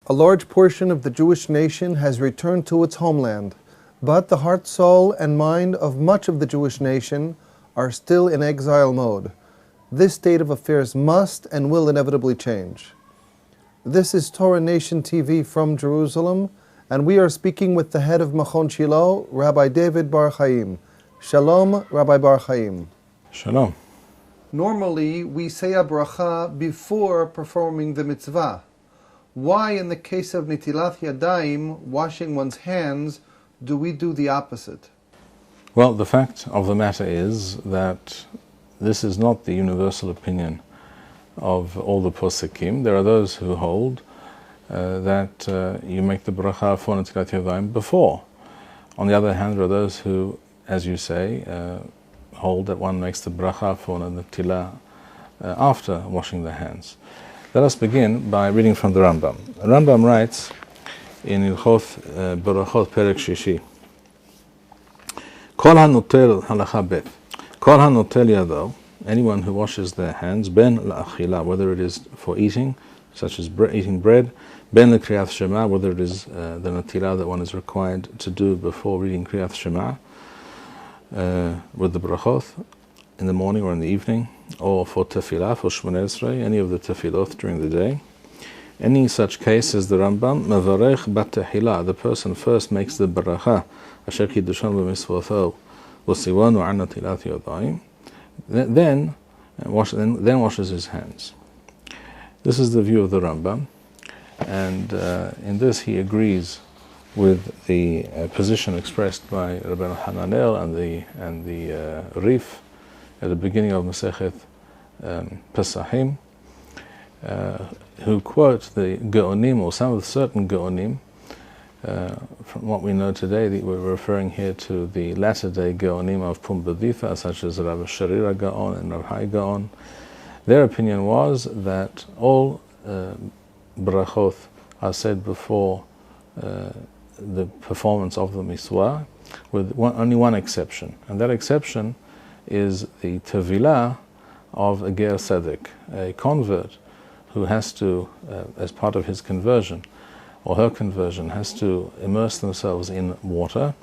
A large portion of the Jewish nation has returned to its homeland, but the heart, soul, and mind of much of the Jewish nation are still in exile mode. This state of affairs must and will inevitably change. This is Torah Nation TV from Jerusalem, and we are speaking with the head of Machon Shilo, Rabbi David Bar-Hayim. Shalom, Rabbi Bar-Hayim. Shalom. Normally, we say a Beracha before performing the mitzvah. Why, in the case of Netillat Yadayim, washing one's hands, do we do the opposite? Well, the fact of the matter is that this is not the universal opinion of all the poskim. There are those who hold that you make the Beracha for Netillat Yadayim before. On the other hand, there are those who, as you say, hold that one makes the Beracha for Netilah after washing the hands. Let us begin by reading from the Rambam. The Rambam writes in Ilchot Berachot Perek Shishi, Kol hanotel halacha bet, Kol hanotel yado, anyone who washes their hands, ben la'achila, whether it is for eating, such as eating bread, ben l'kriyat shema, whether it is the netilah that one is required to do before reading kriyat shema, with the brachot, in the morning or in the evening, or for tefillah, for Shmoneh Esrei, any of the tefillot during the day. Any such case, says the Rambam, mevarech bat tehillah, the person first makes the beracha, asher kiddushan b'misvotho, v'sivanu an netilat yadayim, then washes his hands. This is the view of the Rambam, and in this he agrees with the position expressed by Rabbi Hananel and the Rif at the beginning of Masechet Pesachim, who quote the Geonim, or some of the certain Geonim. From what we know today, we're referring here to the latter-day Geonim of Pumbeditha, such as Rav Sharira Gaon and Rav Hai Gaon. Their opinion was that all brachot are said before the performance of the miswah, with only one exception, and that exception is the tevilah of a ger tzedek, a convert who has to, as part of his conversion or her conversion, has to immerse themselves in water.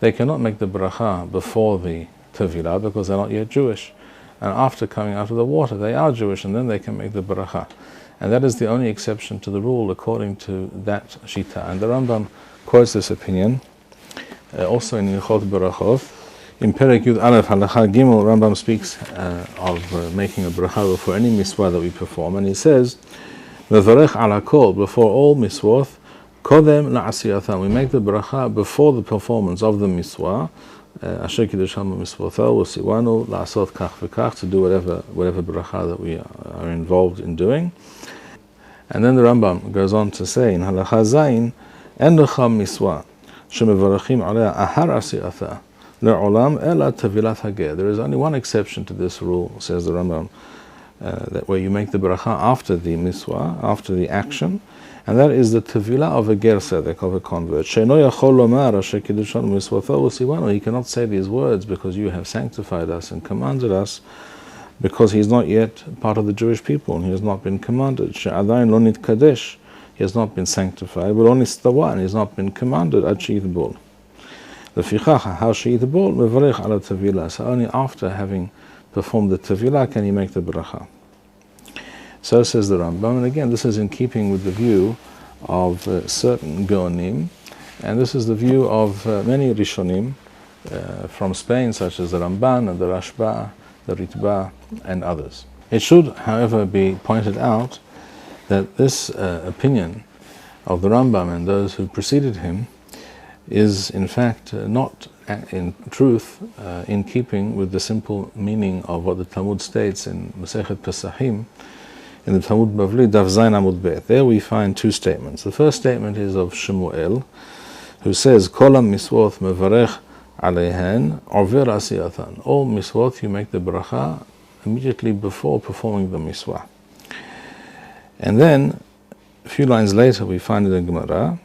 They cannot make the bracha before the tevilah because they're not yet Jewish, and after coming out of the water they are Jewish, and then they can make the bracha. And that is the only exception to the rule according to that shita. And the Rambam quotes this opinion also in Ilchot Berachot. In Perek Yud Aleph Halacha Gimel, Rambam speaks of making a bracha for any miswah that we perform, and he says, "Mevarech ala kol," before all miswah, kodem la'asiyatam. We make the bracha before the performance of the miswah, asher kiddushan b'misvotho v'siwanu la'asot kach v'kach, to do whatever bracha that we are involved in doing. And then the Rambam goes on to say in Halacha Zayin, En lecha miswah shemevarachim alea ahar asiyata le'olam ela tevilat hager. There is only one exception to this rule, says the Rambam, that where you make the bracha after the miswah, after the action, and that is the tevilah of a ger tzedek, of a convert. She'no yachol lomar asher kiddushan b'misvotho v'siwanu. He cannot say these words because you have sanctified us and commanded us, because he is not yet part of the Jewish people, and he has not been commanded. She'adayin lo nitkadesh, he has not been sanctified, but only stawa, and he has not been commanded ad she'yitbol. Lefichach, how she'yitbol, mevarech ala tevilah. So only after having performed the tevilah can he make the bracha. So says the Rambam, and again, this is in keeping with the view of certain Geonim, and this is the view of many Rishonim from Spain, such as the Ramban and the Rashba, the Ritba, and others. It should, however, be pointed out that this opinion of the Rambam and those who preceded him is in fact not in truth in keeping with the simple meaning of what the Talmud states in Masechet Pesachim, in the Talmud Bavli, Daf Zayin Amud Bet. There we find two statements. The first statement is of Shemuel, who says, Kol ha-misvot mevarech aleihen over asiyatan. All misvot you make the bracha immediately before performing the miswah. And then, a few lines later, we find in the Gemara,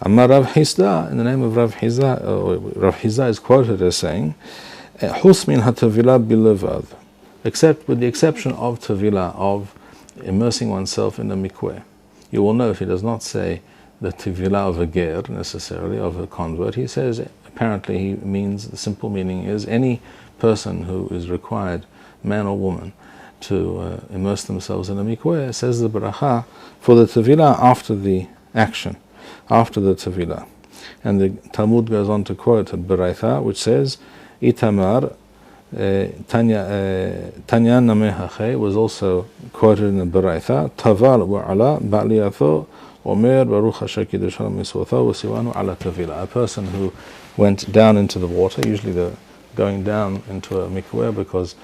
Amar Rav Hizda, in the name of Rav Hizda, Rav Hizda is quoted as saying, Hus min ha-tevilah bilevad, except with the exception of tevilah, of immersing oneself in the mikveh. you will note he does not say the tevilah of a ger necessarily, of a convert. He says, apparently he means, the simple meaning is any person who is required, man or woman, to immerse themselves in a mikveh, says the beracha for the tevilah after the action, after the tevilah. And the Talmud goes on to quote a Beracha which says, Itamar Tanya Namehache was also quoted in the Beracha, Taval wa'ala ba'liyatho Omer Baruch Hashem Kiddushanu Miswatho Wasiwanu ala Tavila. A person who went down into the water, usually they're going down into a mikveh because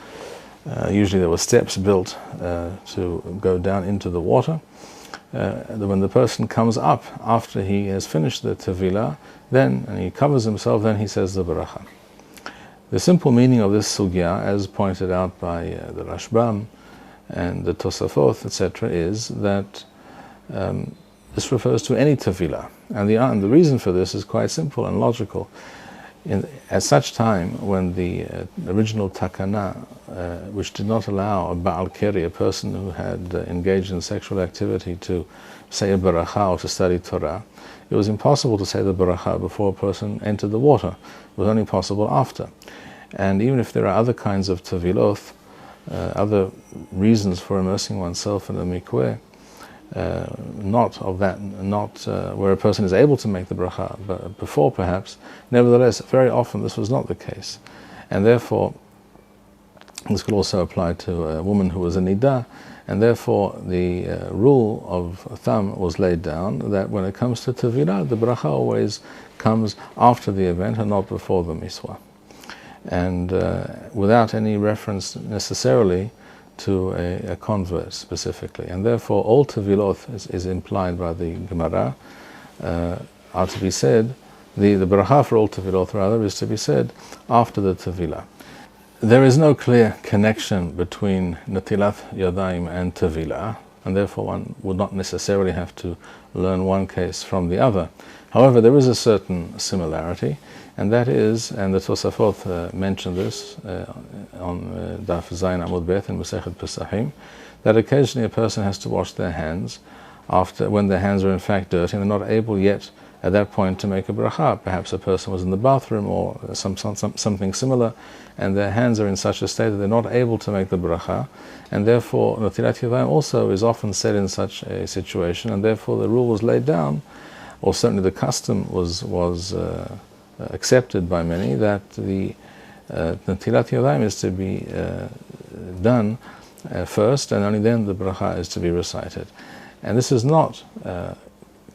usually there were steps built to go down into the water. When the person comes up after he has finished the Tavila, then, and he covers himself, then he says the Beracha. The simple meaning of this sugya, as pointed out by the Rashbam and the Tosafot, etc., is that this refers to any tefillah, and the reason for this is quite simple and logical. At such time when the original takana, which did not allow a Baal Keri, a person who had engaged in sexual activity, to say a Beracha or to study Torah, it was impossible to say the Beracha before a person entered the water. It was only possible after. And even if there are other kinds of teviloth, other reasons for immersing oneself in a mikveh, not where a person is able to make the bracha, but before perhaps, nevertheless, very often this was not the case. And therefore, this could also apply to a woman who was a nidah, and therefore the rule of thumb was laid down that when it comes to tevilah, the bracha always comes after the event and not before the miswah. And without any reference necessarily to a convert specifically. And therefore all tevilot is implied by the Gemara are to be said, the beracha for all tevilot rather is to be said after the tevilah. There is no clear connection between Netillat Yadayim and tevilah, and therefore one would not necessarily have to learn one case from the other. However, there is a certain similarity, and that is, and the Tosafot mentioned this on Daf Zayin Amud Bet in Masechet Pesachim, that occasionally a person has to wash their hands when their hands are in fact dirty and they're not able yet at that point to make a bracha. Perhaps a person was in the bathroom or something similar, and their hands are in such a state that they're not able to make the bracha, and therefore Netillat Yadayim also is often said in such a situation, and therefore the rule was laid down, or certainly the custom was accepted by many, that the Netillat Yadayim is to be done first, and only then the bracha is to be recited. And this is not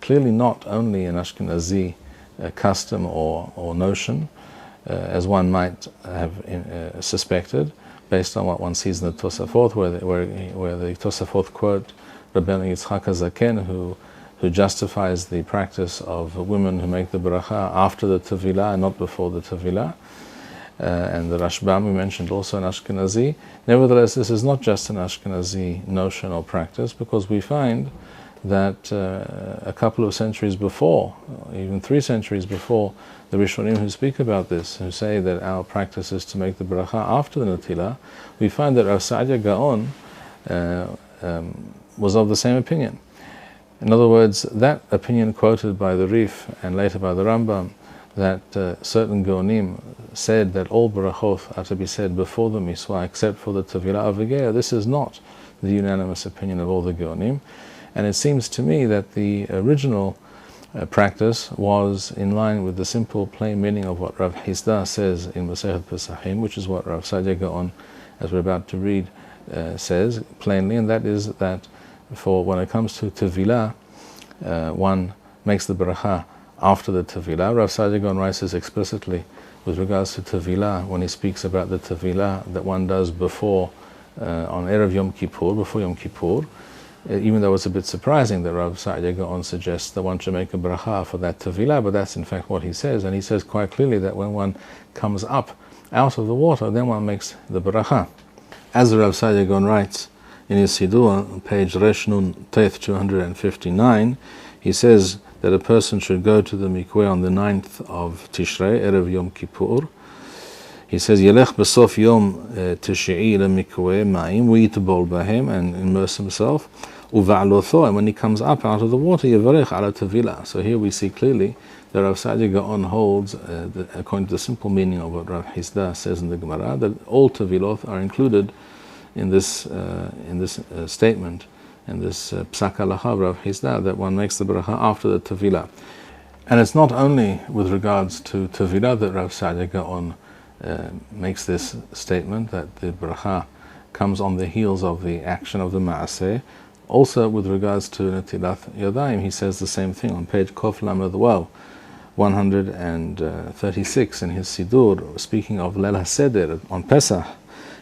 clearly not only an Ashkenazi custom or notion, as one might have suspected, based on what one sees in the Tosafot, where the Tosafot quote Rabbeinu Yitzchak HaZaken, who justifies the practice of women who make the beracha after the tevilah and not before the tevilah. And the Rashbam we mentioned also an Ashkenazi. Nevertheless, this is not just an Ashkenazi notion or practice, because we find that a couple of centuries before, even 3 centuries before, the Rishonim who speak about this, who say that our practice is to make the beracha after the Netilah, we find that Rav Saadia Gaon was of the same opinion. In other words, that opinion quoted by the Rif and later by the Rambam, that certain Gaonim said that all berachot are to be said before the miswah except for the tevilah avigea, this is not the unanimous opinion of all the Gaonim. And it seems to me that the original practice was in line with the simple, plain meaning of what Rav Hisda says in Masechet Pesachim, which is what Rav Saadia Gaon, as we're about to read, says plainly, and that is that for when it comes to tevilah, one makes the beracha after the tevilah. Rav Saadia Gaon writes this explicitly with regards to tevilah when he speaks about the tevilah that one does before, on Erev Yom Kippur, before Yom Kippur. Even though it's a bit surprising that Rav Saadia Gaon suggests that one should make a beracha for that tevilah, but that's in fact what he says, and he says quite clearly that when one comes up out of the water, then one makes the beracha. As Rav Saadia Gaon writes in his Siddur, page Resh Nun Teth 259, he says that a person should go to the mikveh on the 9th of Tishrei, Erev Yom Kippur. He says, Yelech b'sof yom tish'i lemikveh ma'im, we yitbol b'hem, and immerse himself. Uva'alotho, and when he comes up out of the water, Yavarech ala Tevila. So here we see clearly that Rav Saadia Gaon holds, according to the simple meaning of what Rav Hisda says in the Gemara, that all Teviloth are included in this statement, in this Psak Halacha of Rav Hisda, that one makes the Beracha after the Tevila. And it's not only with regards to Tevila that Rav Saadia Gaon makes this statement, that the Beracha comes on the heels of the action of the Ma'aseh. Also with regards to Netillat Yadayim, he says the same thing on page Kof Lamed Waw, 136 in his Sidur, speaking of Leil HaSeder on Pesach.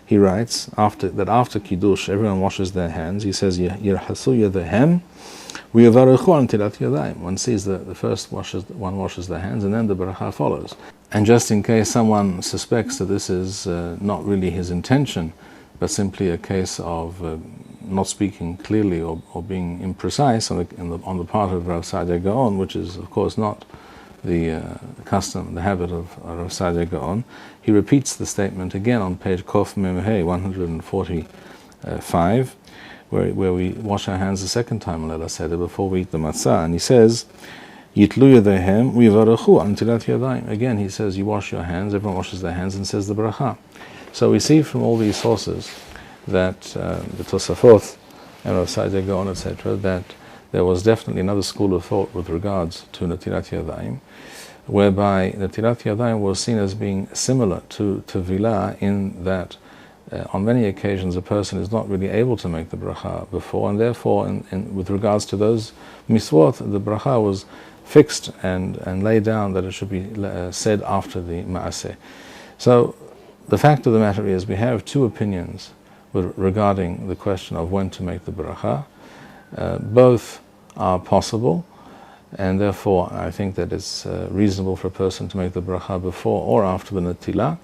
He writes after Kiddush, everyone washes their hands. He says, Yirhasu Yadayim, V'yavarechu al Netilat Yadayim. One sees the first one washes their hands, and then the Beracha follows. And just in case someone suspects that this is not really his intention, but simply a case of not speaking clearly or being imprecise on the part of Rav Saadia Gaon, which is of course not the custom, the habit of Rav Saadia Gaon, he repeats the statement again on page Kof Mem Hey 145, where we wash our hands the second time on Leil HaSeder before we eat the matzah, and he says, Yitlu Yadayhem V'yavarechu al Netilat Yadayim. Again he says, you wash your hands, everyone washes their hands and says the Beracha. So we see from all these sources that the Tosafot and Rav Saadia Gaon, etc., that there was definitely another school of thought with regards to Netilat Yadayim, whereby Netilat Yadayim was seen as being similar to Tevila in that on many occasions a person is not really able to make the Beracha before, and therefore with regards to those miswot, the Beracha was fixed and laid down that it should be said after the Ma'aseh. So the fact of the matter is we have two opinions regarding the question of when to make the Beracha. Both are possible, and therefore I think that it's reasonable for a person to make the Beracha before or after the Netilah.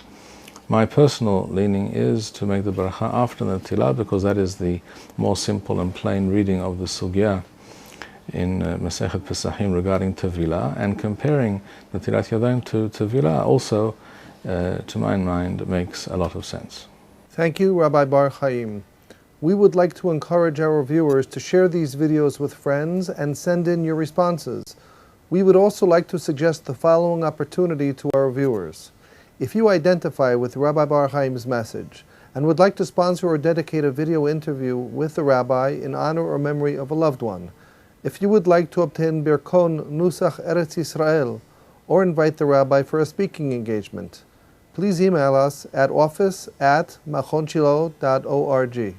My personal leaning is to make the Beracha after the Netilah, because that is the more simple and plain reading of the Sugya in Masechet Pesachim regarding Tevila, and comparing Netilat Yadayim to Tevila also, to my mind, makes a lot of sense. Thank you, Rabbi Bar-Hayim. We would like to encourage our viewers to share these videos with friends and send in your responses. We would also like to suggest the following opportunity to our viewers. If you identify with Rabbi Bar-Hayim's message and would like to sponsor or dedicate a video interview with the rabbi in honor or memory of a loved one, if you would like to obtain Birkon Nusach Eretz Yisrael or invite the rabbi for a speaking engagement, please email us at office@machonshilo.org.